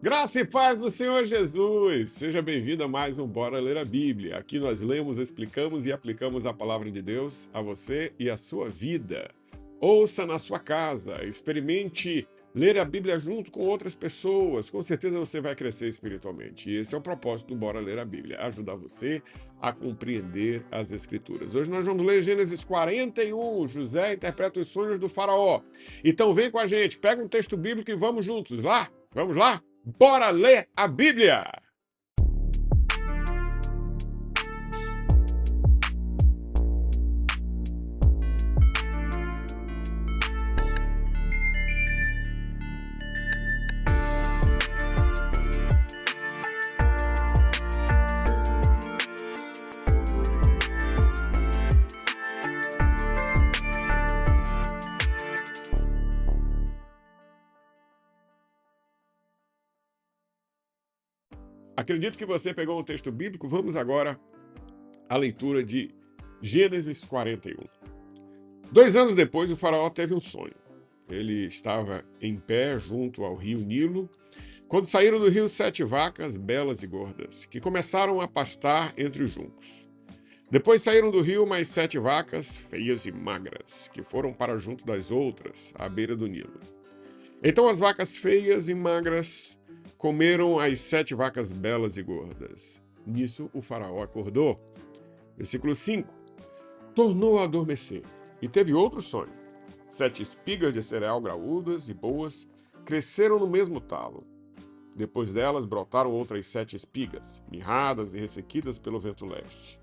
Graça e paz do Senhor Jesus! Seja bem-vindo a mais um Bora Ler a Bíblia. Aqui nós lemos, explicamos e aplicamos a palavra de Deus a você e a sua vida. Ouça na sua casa, experimente ler a Bíblia junto com outras pessoas. Com certeza você vai crescer espiritualmente. E esse é o propósito do Bora Ler a Bíblia, ajudar você a compreender as Escrituras. Hoje nós vamos ler Gênesis 41. José interpreta os sonhos do faraó. Então vem com a gente, pega um texto bíblico e vamos juntos lá. Vamos lá? Bora ler a Bíblia! Acredito que você pegou um texto bíblico. Vamos agora à leitura de Gênesis 41. 2 anos depois, o faraó teve um sonho. Ele estava em pé junto ao rio Nilo, quando saíram do rio 7 vacas, belas e gordas, que começaram a pastar entre os juncos. Depois saíram do rio mais 7 vacas, feias e magras, que foram para junto das outras, à beira do Nilo. Então as vacas feias e magras comeram as 7 vacas belas e gordas. Nisso o faraó acordou. Versículo 5. Tornou a adormecer e teve outro sonho. 7 espigas de cereal graúdas e boas cresceram no mesmo talo. Depois delas brotaram outras 7 espigas, mirradas e ressequidas pelo vento leste.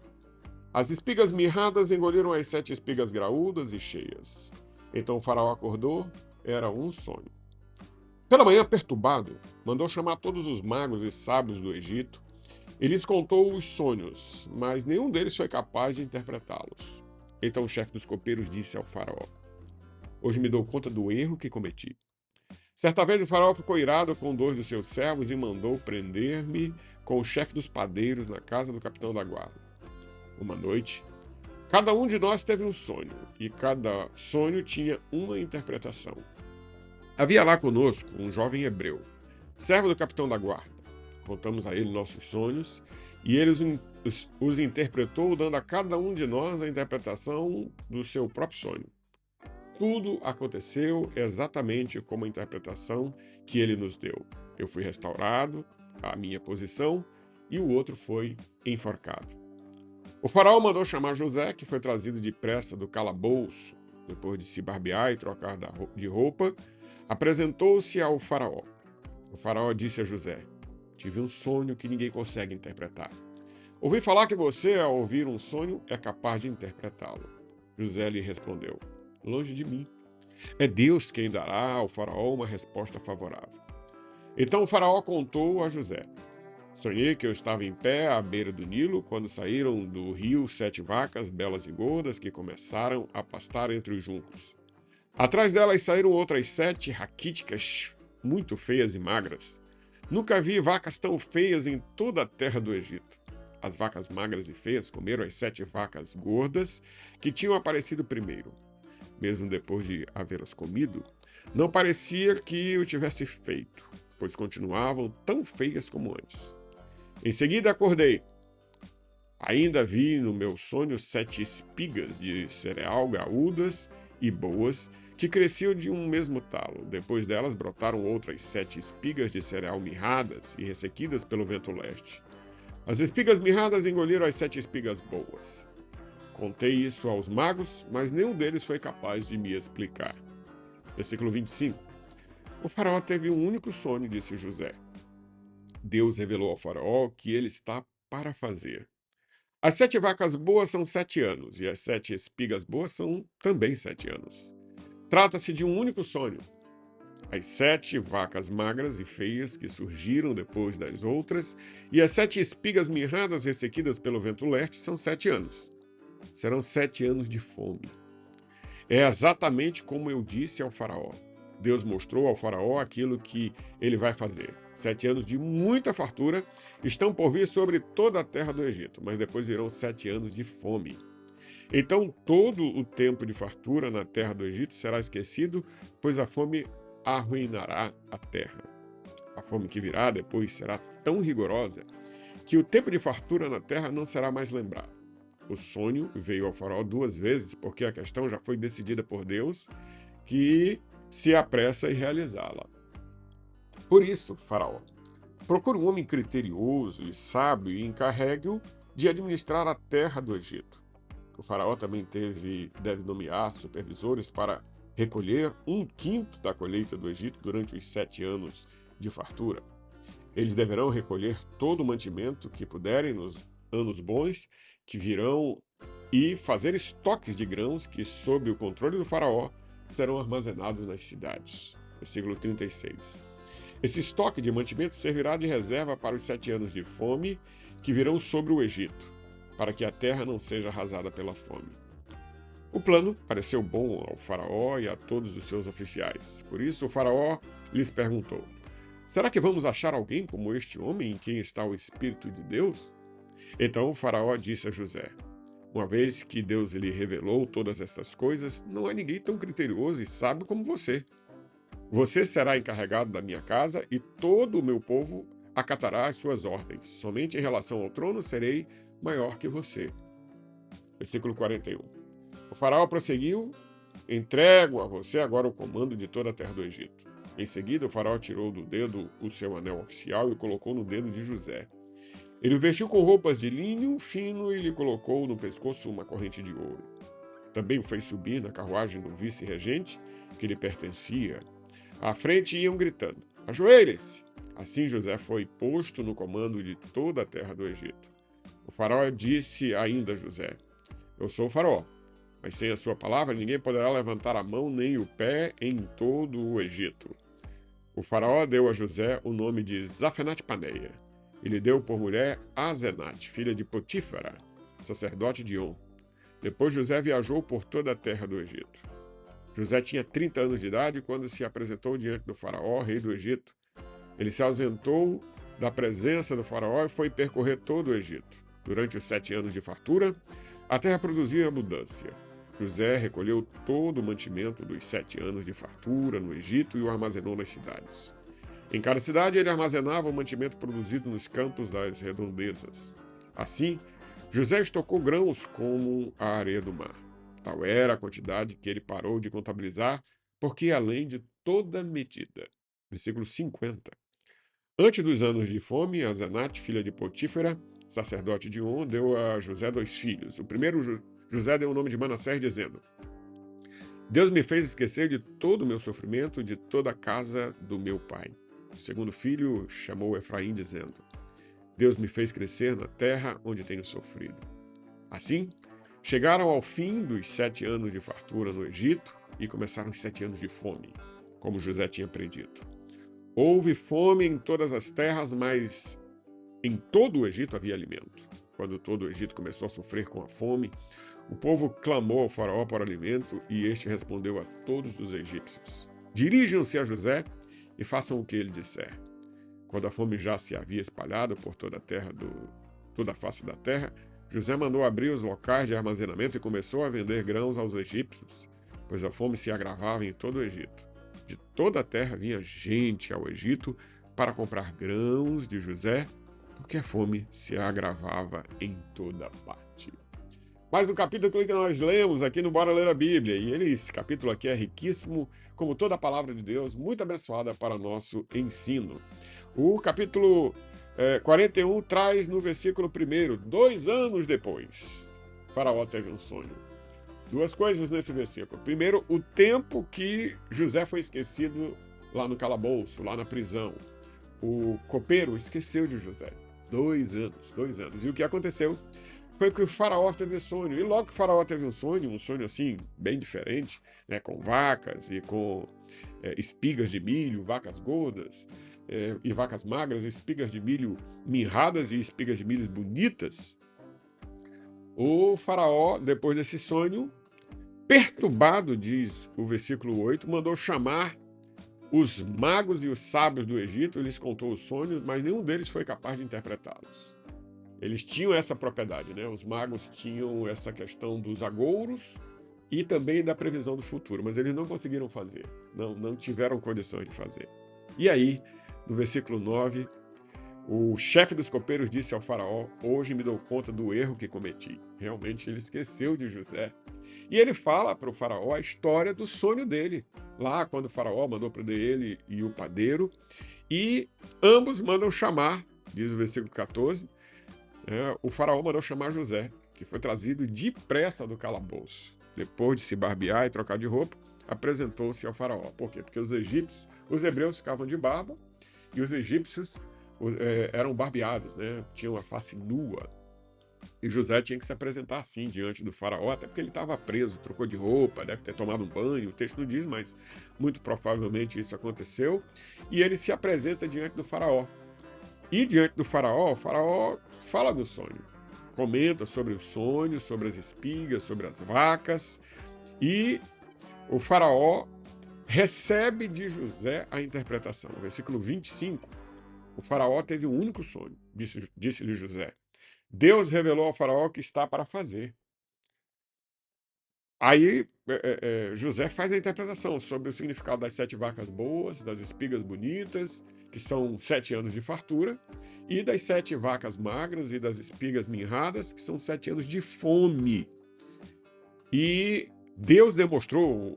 As espigas mirradas engoliram as 7 espigas graúdas e cheias. Então o faraó acordou, era um sonho. Pela manhã, perturbado, mandou chamar todos os magos e sábios do Egito e lhes contou os sonhos, mas nenhum deles foi capaz de interpretá-los. Então o chefe dos copeiros disse ao faraó: Hoje me dou conta do erro que cometi. Certa vez o faraó ficou irado com 2 dos seus servos e mandou prender-me com o chefe dos padeiros na casa do capitão da guarda. Uma noite, cada um de nós teve um sonho, e cada sonho tinha uma interpretação. Havia lá conosco um jovem hebreu, servo do capitão da guarda. Contamos a ele nossos sonhos, e ele os interpretou, dando a cada um de nós a interpretação do seu próprio sonho. Tudo aconteceu exatamente como a interpretação que ele nos deu. Eu fui restaurado à minha posição e o outro foi enforcado. O faraó mandou chamar José, que foi trazido depressa do calabouço. Depois de se barbear e trocar de roupa, apresentou-se ao faraó. O faraó disse a José: Tive um sonho que ninguém consegue interpretar. Ouvi falar que você, ao ouvir um sonho, é capaz de interpretá-lo. José lhe respondeu: Longe de mim. É Deus quem dará ao faraó uma resposta favorável. Então o faraó contou a José: Sonhei que eu estava em pé à beira do Nilo, quando saíram do rio 7 vacas, belas e gordas, que começaram a pastar entre os juncos. Atrás delas saíram outras 7 raquíticas, muito feias e magras. Nunca vi vacas tão feias em toda a terra do Egito. As vacas magras e feias comeram as 7 vacas gordas que tinham aparecido primeiro. Mesmo depois de havê-las comido, não parecia que o tivesse feito, pois continuavam tão feias como antes. Em seguida acordei. Ainda vi no meu sonho 7 espigas de cereal graúdas e boas, que cresciam de um mesmo talo. Depois delas brotaram outras 7 espigas de cereal mirradas e ressequidas pelo vento leste. As espigas mirradas engoliram as 7 espigas boas. Contei isso aos magos, mas nenhum deles foi capaz de me explicar. Versículo 25. O faraó teve um único sonho, disse José. Deus revelou ao faraó o que ele está para fazer. As 7 vacas boas são 7 anos, e as 7 espigas boas são também 7 anos. Trata-se de um único sonho. As 7 vacas magras e feias que surgiram depois das outras, e as 7 espigas mirradas ressequidas pelo vento leste são 7 anos. Serão 7 anos de fome. É exatamente como eu disse ao faraó. Deus mostrou ao faraó aquilo que ele vai fazer. 7 anos de muita fartura estão por vir sobre toda a terra do Egito, mas depois virão 7 anos de fome. Então todo o tempo de fartura na terra do Egito será esquecido, pois a fome arruinará a terra. A fome que virá depois será tão rigorosa que o tempo de fartura na terra não será mais lembrado. O sonho veio ao faraó 2 vezes, porque a questão já foi decidida por Deus, que se apressa em realizá-la. Por isso, faraó, procure um homem criterioso e sábio e encarregue-o de administrar a terra do Egito. O faraó também deve nomear supervisores para recolher 1/5 da colheita do Egito durante os 7 anos de fartura. Eles deverão recolher todo o mantimento que puderem nos anos bons que virão e fazer estoques de grãos que, sob o controle do faraó, serão armazenados nas cidades. Versículo 36. Esse estoque de mantimento servirá de reserva para os 7 anos de fome que virão sobre o Egito, para que a terra não seja arrasada pela fome. O plano pareceu bom ao faraó e a todos os seus oficiais. Por isso o faraó lhes perguntou: será que vamos achar alguém como este homem em quem está o Espírito de Deus? Então o faraó disse a José: uma vez que Deus lhe revelou todas essas coisas, não há ninguém tão criterioso e sábio como você. Você será encarregado da minha casa e todo o meu povo acatará as suas ordens. Somente em relação ao trono serei maior que você. Versículo 41. O faraó prosseguiu: entrego a você agora o comando de toda a terra do Egito. Em seguida, o faraó tirou do dedo o seu anel oficial e o colocou no dedo de José. Ele o vestiu com roupas de linho fino e lhe colocou no pescoço uma corrente de ouro. Também o fez subir na carruagem do vice-regente, que lhe pertencia. À frente iam gritando: ajoelhe-se! Assim José foi posto no comando de toda a terra do Egito. O faraó disse ainda a José: eu sou o faraó, mas sem a sua palavra ninguém poderá levantar a mão nem o pé em todo o Egito. O faraó deu a José o nome de Zafenate-Paneia. Ele deu por mulher Asenate, filha de Potífera, sacerdote de On. Depois José viajou por toda a terra do Egito. José tinha 30 anos de idade quando se apresentou diante do faraó, rei do Egito. Ele se ausentou da presença do faraó e foi percorrer todo o Egito. Durante os 7 anos de fartura, a terra produzia abundância. José recolheu todo o mantimento dos 7 anos de fartura no Egito e o armazenou nas cidades. Em cada cidade ele armazenava o mantimento produzido nos campos das redondezas. Assim, José estocou grãos como a areia do mar. Tal era a quantidade que ele parou de contabilizar, porque ia além de toda medida. Versículo 50. Antes dos anos de fome, Asenate, filha de Potífera, sacerdote de On, deu a José 2 filhos. O primeiro, José, deu o nome de Manassés, dizendo: Deus me fez esquecer de todo o meu sofrimento e de toda a casa do meu pai. O segundo filho chamou Efraim, dizendo: Deus me fez crescer na terra onde tenho sofrido. Assim, chegaram ao fim dos 7 anos de fartura no Egito e começaram os 7 anos de fome, como José tinha predito. Houve fome em todas as terras, mas em todo o Egito havia alimento. Quando todo o Egito começou a sofrer com a fome, o povo clamou ao faraó por alimento e este respondeu a todos os egípcios: dirijam-se a José e façam o que ele disser. Quando a fome já se havia espalhado por toda a face da terra, José mandou abrir os locais de armazenamento e começou a vender grãos aos egípcios, pois a fome se agravava em todo o Egito. De toda a terra vinha gente ao Egito para comprar grãos de José, porque a fome se agravava em toda parte. Mais um capítulo que nós lemos aqui no Bora Ler a Bíblia, e esse capítulo aqui é riquíssimo, como toda a palavra de Deus, muito abençoada para nosso ensino. O capítulo 41 traz no versículo 1, 2 anos depois, Faraó teve um sonho. 2 coisas nesse versículo. Primeiro, o tempo que José foi esquecido lá no calabouço, lá na prisão. O copeiro esqueceu de José. 2 anos. E o que aconteceu foi que o faraó teve sonho. E logo que o faraó teve um sonho assim, bem diferente, né, com vacas e com espigas de milho, vacas gordas e vacas magras, espigas de milho mirradas e espigas de milho bonitas. O faraó, depois desse sonho, perturbado, diz o versículo 8, mandou chamar os magos e os sábios do Egito, lhes contou os sonhos, mas nenhum deles foi capaz de interpretá-los. Eles tinham essa propriedade, né? Os magos tinham essa questão dos agouros e também da previsão do futuro, mas eles não conseguiram fazer, não tiveram condições de fazer. E aí, no versículo 9, o chefe dos copeiros disse ao faraó: hoje me dou conta do erro que cometi. Realmente ele esqueceu de José. E ele fala para o faraó a história do sonho dele, lá quando o faraó mandou prender ele e o padeiro, e ambos mandam chamar, diz o versículo 14, o faraó mandou chamar José, que foi trazido depressa do calabouço. Depois de se barbear e trocar de roupa, apresentou-se ao faraó. Por quê? Porque os hebreus ficavam de barba e os egípcios eram barbeados, né? Tinham a face nua. E José tinha que se apresentar assim diante do faraó, até porque ele estava preso, trocou de roupa, deve ter tomado um banho, o texto não diz, mas muito provavelmente isso aconteceu. E ele se apresenta diante do faraó. E diante do faraó, o faraó fala do sonho, comenta sobre o sonho, sobre as espigas, sobre as vacas, e o faraó recebe de José a interpretação. No versículo 25, o faraó teve um único sonho, disse-lhe José: Deus revelou ao faraó o que está para fazer. Aí José faz a interpretação sobre o significado das 7 vacas boas, das espigas bonitas, que são 7 anos de fartura, e das 7 vacas magras e das espigas mirradas, que são 7 anos de fome. E Deus demonstrou,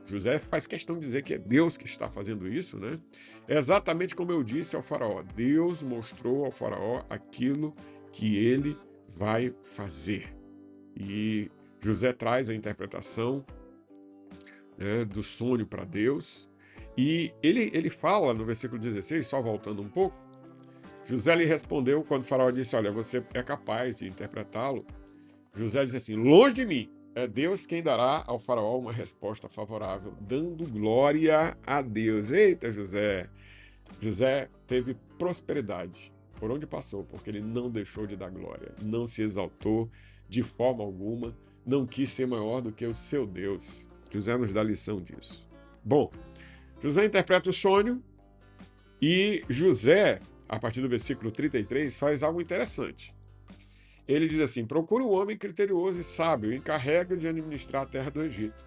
José faz questão de dizer que é Deus que está fazendo isso, né? É exatamente como eu disse ao faraó: Deus mostrou ao faraó aquilo que ele vai fazer. E José traz a interpretação, né, do sonho para Deus, e ele fala no versículo 16, só voltando um pouco, José lhe respondeu quando o faraó disse: olha, você é capaz de interpretá-lo. José diz assim: longe de mim, é Deus quem dará ao faraó uma resposta favorável, dando glória a Deus. Eita, José! José teve prosperidade por onde passou, porque ele não deixou de dar glória, não se exaltou de forma alguma, não quis ser maior do que o seu Deus. José nos dá lição disso. Bom, José interpreta o sonho e José, a partir do versículo 33, faz algo interessante. Ele diz assim: procura um homem criterioso e sábio, encarrega de administrar a terra do Egito.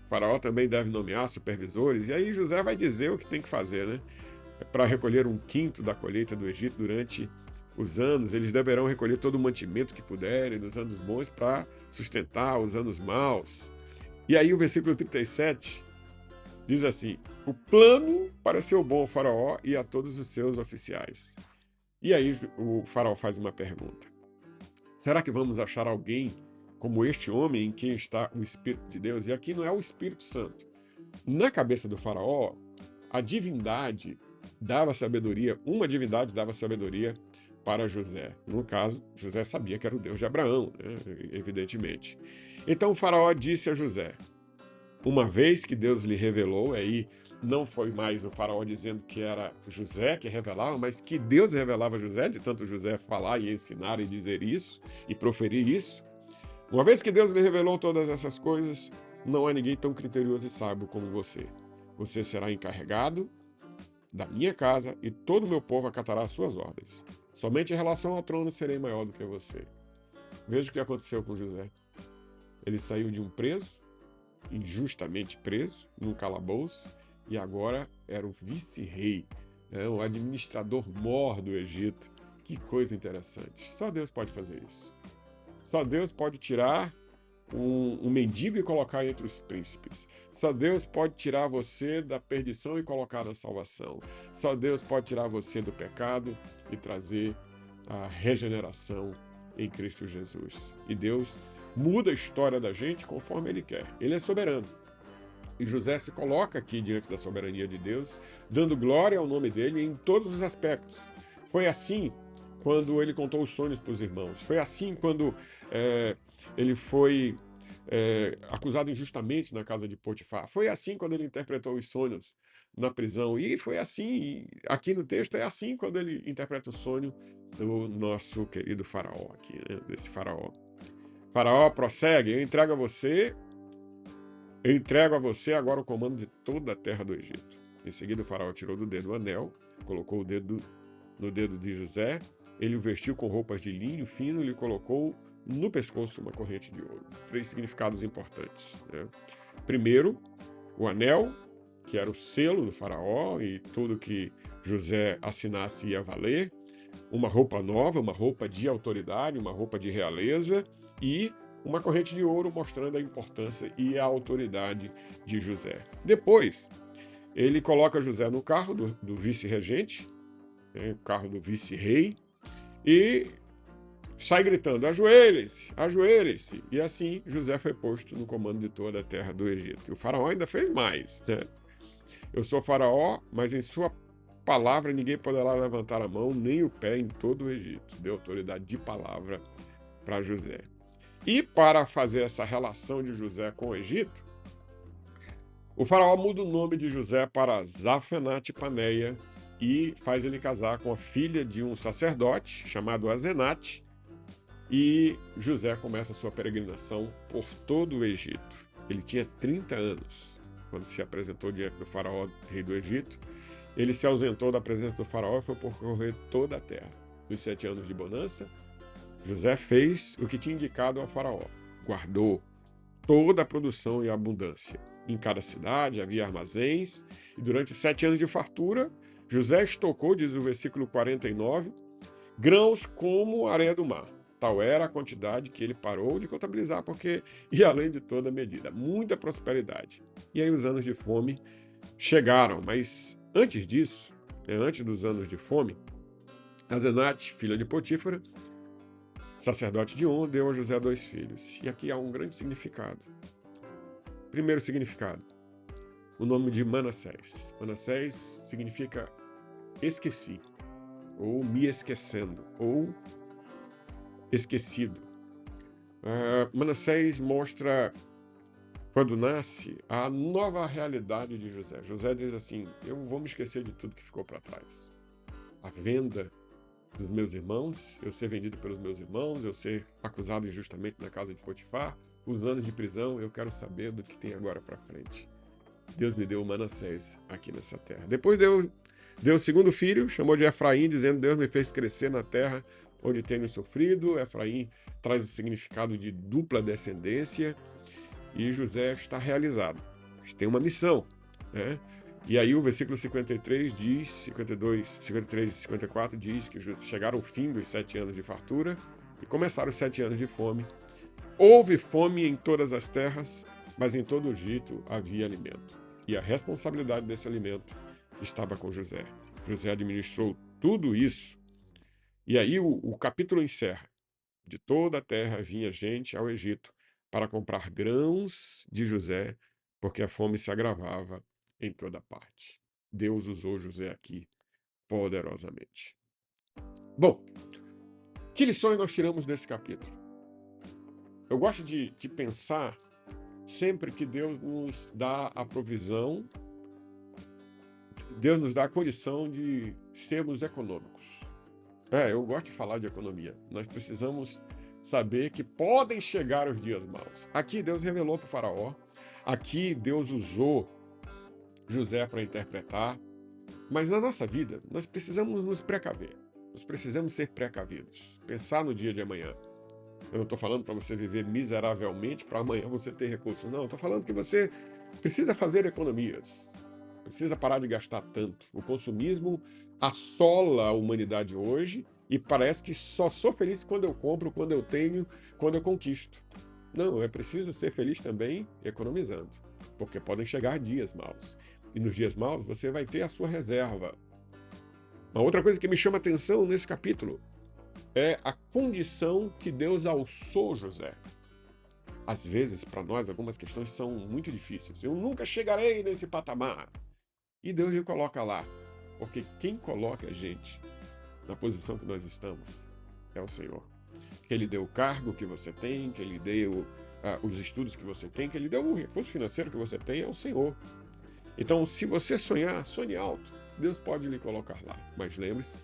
O faraó também deve nomear supervisores, e aí José vai dizer o que tem que fazer, né? Para recolher 1/5 da colheita do Egito durante os anos, eles deverão recolher todo o mantimento que puderem nos anos bons para sustentar os anos maus. E aí o versículo 37 diz assim: o plano pareceu bom ao faraó e a todos os seus oficiais. E aí o faraó faz uma pergunta: será que vamos achar alguém como este homem em quem está o Espírito de Deus? E aqui não é o Espírito Santo. Na cabeça do faraó, a divindade dava sabedoria, uma divindade dava sabedoria para José. No caso, José sabia que era o Deus de Abraão, né? Evidentemente. Então o faraó disse a José, uma vez que Deus lhe revelou, aí não foi mais o faraó dizendo que era José que revelava, mas que Deus revelava a José, de tanto José falar e ensinar e dizer isso, e proferir isso. Uma vez que Deus lhe revelou todas essas coisas, não há ninguém tão criterioso e sábio como você. Você será encarregado da minha casa e todo o meu povo acatará as suas ordens. Somente em relação ao trono serei maior do que você. Veja o que aconteceu com José. Ele saiu de um preso, injustamente preso, num calabouço, e agora era o vice-rei, o administrador mor do Egito. Que coisa interessante. Só Deus pode fazer isso. Só Deus pode tirar um mendigo e colocar entre os príncipes. Só Deus pode tirar você da perdição e colocar na salvação. Só Deus pode tirar você do pecado e trazer a regeneração em Cristo Jesus. E Deus muda a história da gente conforme Ele quer. Ele é soberano. E José se coloca aqui diante da soberania de Deus, dando glória ao nome dele em todos os aspectos. Foi assim quando ele contou os sonhos para os irmãos. Foi assim quando ele foi acusado injustamente na casa de Potifar. Foi assim quando ele interpretou os sonhos na prisão. E foi assim, aqui no texto, é assim quando ele interpreta o sonho do nosso querido faraó aqui, né? Desse faraó. Faraó prossegue: eu entrego a você agora o comando de toda a terra do Egito. Em seguida o faraó tirou do dedo o anel, colocou o dedo no dedo de José, ele o vestiu com roupas de linho fino e lhe colocou no pescoço uma corrente de ouro. 3 significados importantes, né? Primeiro, o anel que era o selo do faraó, e tudo que José assinasse ia valer, uma roupa nova, uma roupa de autoridade, uma roupa de realeza e uma corrente de ouro mostrando a importância e a autoridade de José. Depois, ele coloca José no carro do vice-regente, né, o carro do vice-rei, e sai gritando: ajoelhe-se, ajoelhe-se. E assim José foi posto no comando de toda a terra do Egito. E o faraó ainda fez mais, né? Eu sou faraó, mas em sua palavra ninguém poderá levantar a mão nem o pé em todo o Egito. Deu autoridade de palavra para José. E para fazer essa relação de José com o Egito, o faraó muda o nome de José para Zafenate-Paneia e faz ele casar com a filha de um sacerdote chamado Azenate, e José começa a sua peregrinação por todo o Egito. Ele tinha 30 anos quando se apresentou diante do faraó, rei do Egito. Ele se ausentou da presença do faraó e foi percorrer toda a terra. Nos 7 anos de bonança, José fez o que tinha indicado ao faraó. Guardou toda a produção e abundância. Em cada cidade havia armazéns, e durante os 7 anos de fartura, José estocou, diz o versículo 49, grãos como a areia do mar. Tal era a quantidade que ele parou de contabilizar, porque ia além de toda medida. Muita prosperidade. E aí os anos de fome chegaram, mas antes disso, antes dos anos de fome, Azenate, filha de Potífara, sacerdote de On, deu a José 2 filhos. E aqui há um grande significado. Primeiro significado, o nome de Manassés. Manassés significa esqueci, ou me esquecendo, ou esquecido. Manassés mostra, quando nasce, a nova realidade de José. José diz assim: eu vou me esquecer de tudo que ficou para trás. A venda dos meus irmãos, eu ser vendido pelos meus irmãos, eu ser acusado injustamente na casa de Potifar, os anos de prisão, eu quero saber do que tem agora para frente. Deus me deu Manassés aqui nessa terra. Depois deu o segundo filho, chamou de Efraim, dizendo: Deus me fez crescer na terra onde tenho sofrido. Efraim traz o significado de dupla descendência, e José está realizado, mas tem uma missão, né? E aí o versículo 53 diz, 52, 53 e 54 diz que chegaram o fim dos 7 anos de fartura e começaram os 7 anos de fome. Houve fome em todas as terras, mas em todo o Egito havia alimento. E a responsabilidade desse alimento estava com José. José administrou tudo isso. E aí o capítulo encerra. De toda a terra vinha gente ao Egito para comprar grãos de José, porque a fome se agravava em toda parte. Deus usou José aqui poderosamente. Bom, que lições nós tiramos desse capítulo? Eu gosto de pensar sempre que Deus nos dá a provisão, Deus nos dá a condição de sermos econômicos. Eu gosto de falar de economia. Nós precisamos saber que podem chegar os dias maus. Aqui Deus revelou para o faraó, aqui Deus usou José para interpretar, mas na nossa vida nós precisamos nos precaver, nós precisamos ser precavidos, pensar no dia de amanhã. Eu não estou falando para você viver miseravelmente para amanhã você ter recursos, não, estou falando que você precisa fazer economias, precisa parar de gastar tanto. O consumismo assola a humanidade hoje e parece que só sou feliz quando eu compro, quando eu tenho, quando eu conquisto. Não, é preciso ser feliz também economizando, porque podem chegar dias maus. E nos dias maus você vai ter a sua reserva. Uma outra coisa que me chama a atenção nesse capítulo é a condição que Deus alçou José. Às vezes, para nós, algumas questões são muito difíceis. Eu nunca chegarei nesse patamar. E Deus me coloca lá, porque quem coloca a gente na posição que nós estamos é o Senhor. Que Ele deu o cargo que você tem, que Ele deu os estudos que você tem, que Ele deu o recurso financeiro que você tem, é o Senhor. Então, se você sonhar, sonhe alto. Deus pode lhe colocar lá. Mas lembre-se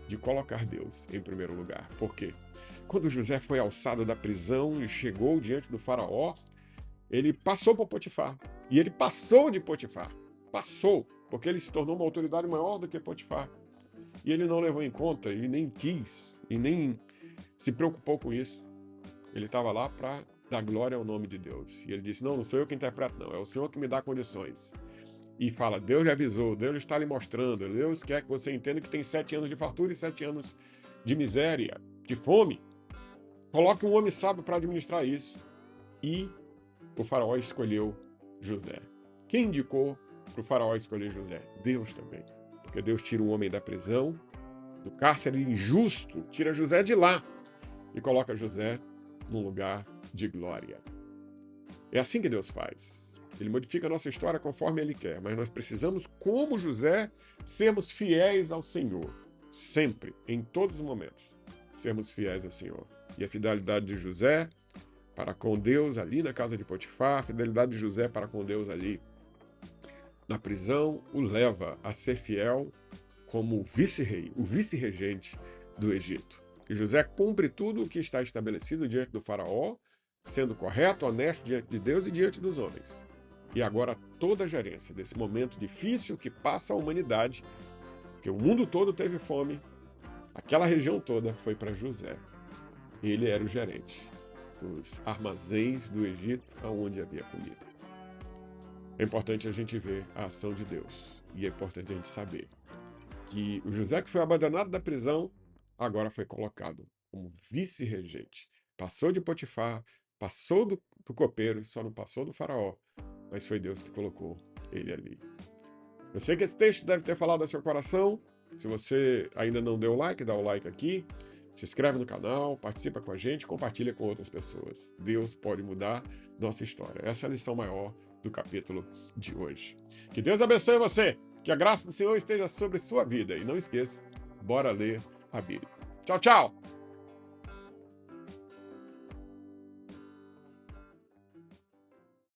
de colocar Deus em primeiro lugar. Por quê? Quando José foi alçado da prisão e chegou diante do faraó, ele passou por Potifar. E ele passou de Potifar. Passou, porque ele se tornou uma autoridade maior do que Potifar. E ele não levou em conta, e nem quis, e nem se preocupou com isso. Ele estava lá para dar glória ao nome de Deus. E ele disse: não sou eu que interpreto, não. É o Senhor que me dá condições. e fala, Deus lhe avisou, Deus está lhe mostrando, Deus quer que você entenda que tem 7 anos de fartura e 7 anos de miséria, de fome. Coloque um homem sábio para administrar isso. E o faraó escolheu José. Quem indicou para o faraó escolher José? Deus também. Porque Deus tira um homem da prisão, do cárcere injusto, tira José de lá e coloca José num lugar de glória. É assim que Deus faz. Ele modifica a nossa história conforme Ele quer, mas nós precisamos, como José, sermos fiéis ao Senhor. Sempre, em todos os momentos, sermos fiéis ao Senhor. E a fidelidade de José para com Deus ali na casa de Potifar, a fidelidade de José para com Deus ali na prisão, o leva a ser fiel como vice-rei, o vice-regente do Egito. E José cumpre tudo o que está estabelecido diante do faraó, sendo correto, honesto diante de Deus e diante dos homens. E agora toda a gerência desse momento difícil que passa a humanidade, porque o mundo todo teve fome, aquela região toda foi para José. Ele era o gerente dos armazéns do Egito, onde havia comida. É importante a gente ver a ação de Deus. E é importante a gente saber que o José que foi abandonado da prisão, agora foi colocado como vice-regente. Passou de Potifar, passou do copeiro, só não passou do faraó, mas foi Deus que colocou ele ali. Eu sei que esse texto deve ter falado ao seu coração. Se você ainda não deu like, dá o like aqui. Se inscreve no canal, participa com a gente, compartilha com outras pessoas. Deus pode mudar nossa história. Essa é a lição maior do capítulo de hoje. Que Deus abençoe você. Que a graça do Senhor esteja sobre sua vida. E não esqueça, bora ler a Bíblia. Tchau, tchau!